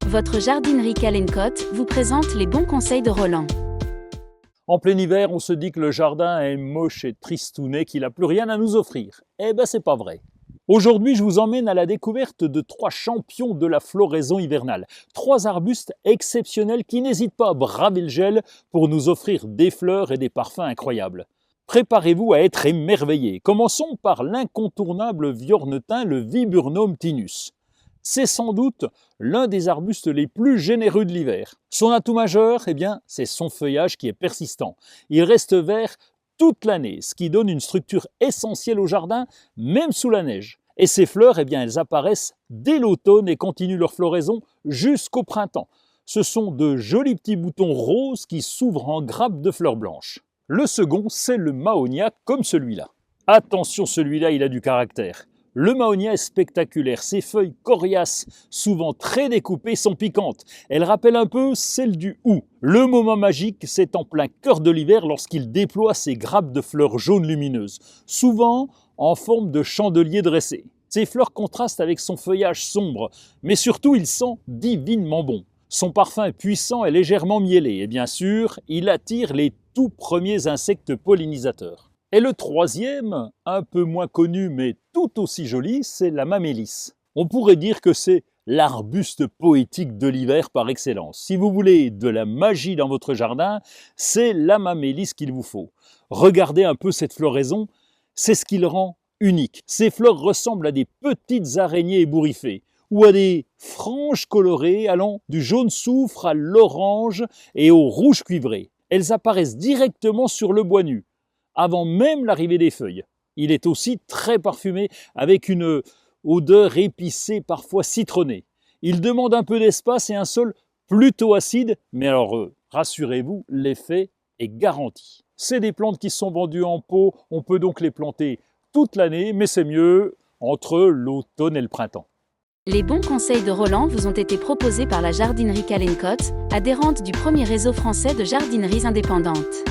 Votre jardinerie Calencotte vous présente les bons conseils de Roland. En plein hiver, on se dit que le jardin est moche et tristounet, qu'il n'a plus rien à nous offrir. Eh ben, c'est pas vrai. Aujourd'hui, je vous emmène à la découverte de 3 champions de la floraison hivernale. 3 arbustes exceptionnels qui n'hésitent pas à braver le gel pour nous offrir des fleurs et des parfums incroyables. Préparez-vous à être émerveillés. Commençons par l'incontournable viornetin, le Viburnum tinus. C'est sans doute l'un des arbustes les plus généreux de l'hiver. Son atout majeur, c'est son feuillage qui est persistant. Il reste vert toute l'année, ce qui donne une structure essentielle au jardin, même sous la neige. Et ses fleurs, elles apparaissent dès l'automne et continuent leur floraison jusqu'au printemps. Ce sont de jolis petits boutons roses qui s'ouvrent en grappes de fleurs blanches. Le second, c'est le Mahonia, comme celui-là. Attention, celui-là, il a du caractère. Le Mahonia est spectaculaire, ses feuilles coriaces, souvent très découpées, sont piquantes. Elles rappellent un peu celles du hou. Le moment magique, c'est en plein cœur de l'hiver lorsqu'il déploie ses grappes de fleurs jaunes lumineuses, souvent en forme de chandelier dressé. Ses fleurs contrastent avec son feuillage sombre, mais surtout il sent divinement bon. Son parfum est puissant et légèrement miellé, et bien sûr, il attire les tout premiers insectes pollinisateurs. Et le troisième, un peu moins connu mais tout aussi joli, c'est la mamélis. On pourrait dire que c'est l'arbuste poétique de l'hiver par excellence. Si vous voulez de la magie dans votre jardin, c'est la mamélis qu'il vous faut. Regardez un peu cette floraison, c'est ce qui le rend unique. Ces fleurs ressemblent à des petites araignées ébouriffées ou à des franges colorées allant du jaune soufre à l'orange et au rouge cuivré. Elles apparaissent directement sur le bois nu, avant même l'arrivée des feuilles. Il est aussi très parfumé, avec une odeur épicée, parfois citronnée. Il demande un peu d'espace et un sol plutôt acide, mais alors rassurez-vous, l'effet est garanti. C'est des plantes qui sont vendues en pot, on peut donc les planter toute l'année, mais c'est mieux entre l'automne et le printemps. Les bons conseils de Roland vous ont été proposés par la jardinerie Calencotte, adhérente du premier réseau français de jardineries indépendantes.